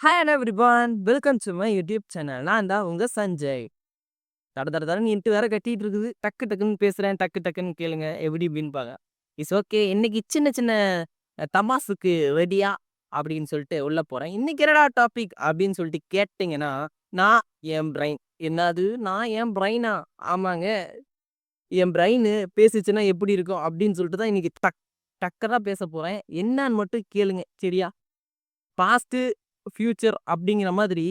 Hi and everyone welcome to my YouTube channel. நான் தான் உங்க சஞ்சய். தட தட தடன்னு இன்ட்டு வேற கட்டிட்டு இருக்குது. டக்கு டக்குன்னு பேசுறேன். டக்கு டக்குன்னு கேளுங்க. எப்படி இப்படின்பாங்க. It's okay. இன்னைக்கு சின்ன சின்ன தமாசுக்கு ரெடியா அப்படின்னு சொல்லிட்டு உள்ள போறேன். இன்னைக்கு என்னடா டாபிக் அப்படின்னு சொல்லிட்டு கேட்டீங்கன்னா, நான் என் பிரைன். என்னது நான் என் பிரைனா? ஆமாங்க. என் பிரைனு பேசுச்சுன்னா எப்படி இருக்கும் அப்படின்னு சொல்லிட்டு தான் இன்னைக்கு டக்கரா பேச போறேன். என்னன்னு மட்டும் கேளுங்க. சரியா? பாஸ்ட்டு, ஃபியூச்சர் அப்படிங்கிற மாதிரி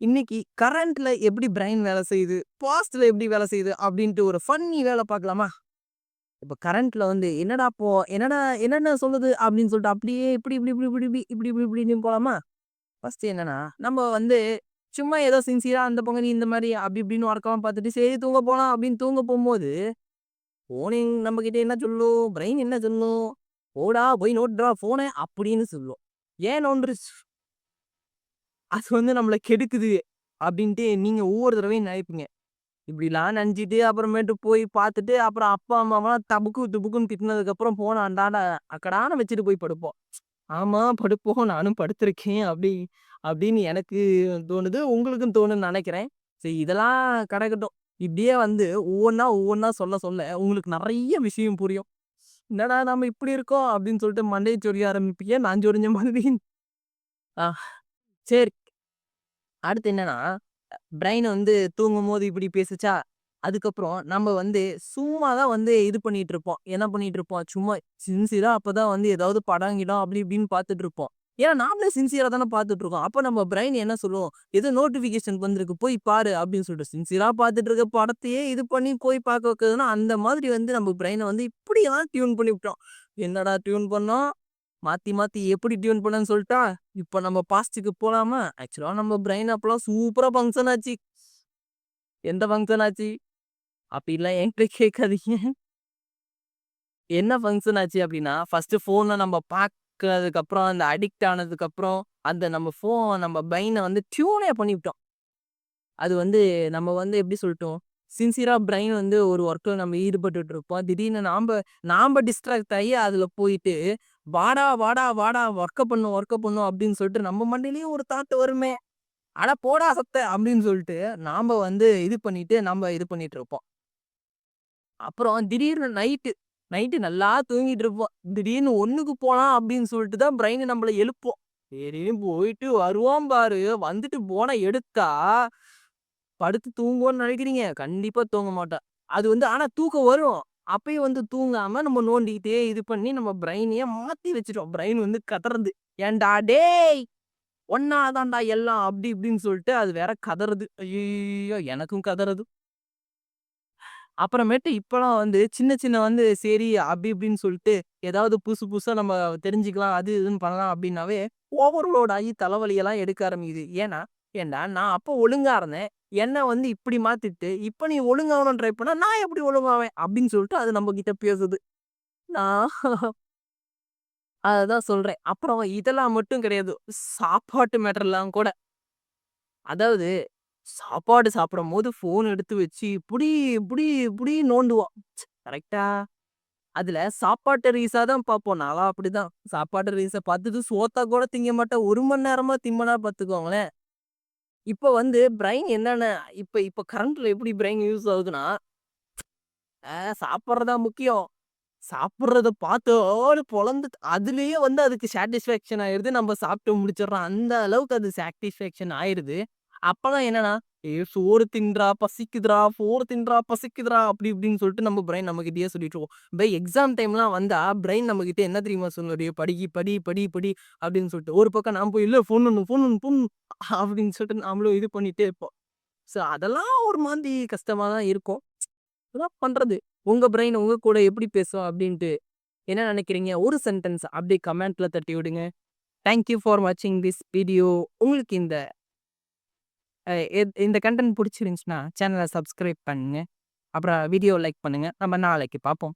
இன்னைக்கு கரண்ட்ல எப்படி பிரைன் வேலை செய்யுது, பாஸ்ட்ல எப்படி வேலை செய்யுது அப்படின்ட்டு ஒரு ஃபன்னி வேலை பார்க்கலாமா? இப்ப கரண்ட்ல வந்து என்னடா என்னென்ன சொல்லுது அப்படின்னு சொல்லிட்டு அப்படியே இப்படி இப்படி இப்படி இப்படி இப்படி இப்படி இப்படி இப்படின்னு போலாமா? ஃபர்ஸ்ட் என்னன்னா, நம்ம வந்து சும்மா ஏதோ சின்சியரா அந்த பக்கம் நீ இந்த மாரி அப்படி இப்படின்னு வொர்க்லாம் பார்த்துட்டு சரி தூங்க போலாம் அப்படின்னு தூங்க போம்போது, ஃபோன் நம்மகிட்ட என்ன சொல்லும்? பிரைன் என்ன சொல்லும்? "போடா போய் நோண்டுடா ஃபோன" அப்படின்னு சொல்லும். ஏன் நோண்டுற? அது வந்து நம்மள கெடுக்குது அப்படின்ட்டு நீங்க ஒவ்வொரு தடவையும் நினைப்பீங்க. இப்படிலாம் நெனச்சுட்டு அப்புறமேட்டு போய் பார்த்துட்டு, அப்புறம் அப்பா, அம்மாவலாம் தபுக்கு துபுக்குன்னு திட்டுனதுக்கப்புறம் ஃபோன அந்தாண்ட அக்கடான்னு வச்சுட்டு போய் படுப்போம். ஆமா படுப்போம். நானும் படுத்திருக்கேன். அப்படின்னு எனக்கு தோணுது. உங்களுக்கும் தோணும்னு நெனைக்கிறேன். சரி இதெல்லாம் கடக்கட்டும். இப்படியே வந்து ஒவ்வொன்னா சொல்ல சொல்ல உங்களுக்கு நெறைய விஷயம் புரியும். என்னடா நம்ம இப்படி இருக்கோம் அப்படின்னு சொல்லிட்டு மண்டைய சொரிய ஆரம்பிப்பீங்க. நான் சொரிஞ்ச மாதிரி. ஆ சரி. அடுத்து என்னன்னா, பிரைன் வந்து தூங்கும்போது இப்படி பேசுச்சா, அதுக்கப்புறம் நம்ம வந்து சும்மா தான் வந்து இது பண்ணிட்டு இருப்போம். என்ன பண்ணிட்டு இருப்போம், சும்மா சின்சியரா அப்பதான் வந்து ஏதாவது படம் கிடம் அப்படி இப்படின்னு பார்த்துட்டு இருப்போம். ஏன்னா நாமளே சின்சியரா தானே பார்த்துட்டு இருக்கோம். அப்ப நம்ம பிரைன் என்ன சொல்லும், ஏதோ நோட்டிஃபிகேஷன் வந்திருக்கு போய் பாரு அப்படின்னு சொல்லிட்டு சின்சியரா பார்த்துட்டு இருக்க படத்தையே இது பண்ணி போய் பார்க்க வைக்கிறதுன்னா, அந்த மாதிரி வந்து நம்ம பிரைன வந்து இப்படியெல்லாம் டியூன் பண்ணி விட்டோம். என்னடா டியூன் பண்ணோம்? மாத்தி மாத்தி எப்படி டியூன் பண்ணேன்னு சொல்லட்டா? இப்ப நம்ம பாஸ்ட்க்கு போலாமா? ஆக்சுவலா நம்ம பிரெயின் அப்பலாம் சூப்பரா ஃபங்ஷன் ஆச்சு. எந்த ஃபங்ஷன் ஆச்சு? அப்படிலாம் என்கிட்ட கேட்காதீங்க. என்ன ஃபங்ஷன் ஆச்சு அப்படின்னா, ஃபர்ஸ்ட்டு ஃபோன நம்ம பாக்கறதுக்கப்புறம், அந்த அடிக்ட் ஆனதுக்கப்புறம், அந்த நம்ம பிரெயின வந்து டியூனே பண்ணிவிட்டோம். அது வந்து நம்ம வந்து எப்படி சொல்லட்டும்? சின்சியரா பிரெயின் வந்து ஒரு ஒர்க்ல நம்ம ஈடுபட்டுட்டு இருப்போம். திடீர்னு நாம்ப டிஸ்ட்ராக்ட் ஆயி அதுல போயிட்டு, வாடா, வாடா, வாடா ஒர்க்க பண்ணும் அப்படின்னு சொல்லிட்டு நம்ம மண்டையிலயும் ஒரு தாட் வருமே. அட போடா சத்த அப்படின்னு சொல்லிட்டு நாம வந்து இது பண்ணிட்டு இருப்போம். அப்புறம் திடீர்னு நைட்டு நல்லா தூங்கிட்டு இருப்போம். திடீர்னு 1க்கு போலாம் அப்படின்னு சொல்லிட்டு தான் பிரெயின் நம்மள எழுப்பும். சரின்னு போயிட்டு வருவோம் பாரு. வந்துட்டு போன எடுத்தா, படுத்து தூங்குவோம்னு நினைக்கிறீங்க? கண்டிப்பா தூங்க மாட்டோம். அது வந்து ஆனா தூக்கம் வரும். அப்பயும் வந்து தூங்காம நம்ம நோண்டிக்கிட்டே இது பண்ணி நம்ம பிரெயினயே மாத்தி வச்சுட்டோம். பிரெயின் வந்து கதறுது. "ஏன்டா டேய்! ஒண்ணா தான்டா எல்லாம்" அப்படி இப்படின்னு சொல்லிட்டு அது வேற கதறுது. ஐய்யய்யோ! எனக்கும் கதறுது. அப்புறமேட்டு இப்பலாம் வந்து சின்ன சின்ன வந்து சரி அப்படி இப்படின்னு சொல்லிட்டு ஏதாவது புதுசு புதுசா நம்ம தெரிஞ்சுக்கலாம். அது இதுன்னு பண்ணலாம் அப்படின்னாவே ஓவர்லோட் ஆகி தலைவலியெல்லாம் எடுக்க ஆரம்பிக்குது. ஏன்டா நான் அப்போ ஒழுங்கா இருந்தேன். என்ன வந்து இப்படி மாத்திட்டு, இப்ப நீ ஒழுங்காகணும்னு ட்ரை பண்ணா நான் எப்படி ஒழுங்காவேன்? அப்படின்னு சொல்லிட்டு அது நம்மகிட்ட பேசுது. நான் அததான் சொல்றேன். அப்புறம் இதெல்லாம் மட்டும் கிடையாது. சாப்பாட்டு மேட்டர்லாம் கூட. அதாவது சாப்பாடு சாப்பிடும்போது ஃபோன் எடுத்து வச்சு இப்புடி, இப்புடி, இப்புடி நோண்டுவோம். கரெக்ட்டா? அதுல சாப்பாட்ட ரீல்ஸா தான் பார்ப்போம். நான்லாம் அப்படிதான். சாப்பாட்டு ரீல்ஸ பார்த்துட்டு சோத்த கூட திங்க மாட்டேன். 1 மணி நேரமா திம்பேனா பார்த்துக்கோங்களேன். இப்ப வந்து பிரைன் என்னென்ன இப்ப கரண்ட்ல எப்படி பிரைன் யூஸ் ஆகுதுன்னா, சாப்பிடுறது தான் முக்கியம். சாப்பிடுறத பார்த்து ஓன்னு பொளந்து அதிலேயே வந்து அதுக்கு சாட்டிஸ்ஃபேக்ஷன் ஆயிருது. நம்ம சாப்பிட்டு முடிச்சிடுறோம். அந்த அளவுக்கு அது சாட்டிஸ்ஃபேக்ஷன் ஆயிருது. அப்பலாம் என்னன்னா, சோறு தின்றா, பசிக்குதுடா, சோறு தின்றா, பசிக்குதுடா" அப்படி இப்படின்னு சொல்லிட்டு நம்ம பிரைன் நம்மகிட்டயே சொல்லிட்டு இருக்கும். எக்ஸாம் டைம்லாம் வந்தா பிரைன் நம்மகிட்ட என்ன தெரியுமா சொல்லும்? "டேய் படி" அப்படின்னு சொல்லிட்டு. ஒரு பக்கம் நான் போய் "இல்ல ஃபோன் பண்ணணும்" அப்படின்னு சொல்லிட்டு நாமளும் இது பண்ணிட்டே இருப்போம். அதெல்லாம் ஒரு மாதிரி கஷ்டமா தான் இருக்கும். என்ன பண்றது? உங்க பிரெயின் உங்க கூட எப்படி பேசும் அப்படின்ட்டு என்ன நினைக்கிறீங்க? ஒரு சென்டென்ஸ் அப்படியே கமெண்ட்ல தட்டி விடுங்க. தேங்க் யூ ஃபார் வாட்சிங் திஸ் வீடியோ. உங்களுக்கு இந்த கன்டென்ட் புடிச்சிருந்துச்சுன்னா, சேனல சப்ஸ்கிரைப் பண்ணுங்க. அப்புறம் வீடியோ லைக் பண்ணுங்க. நம்ம நாளைக்கு பார்ப்போம்.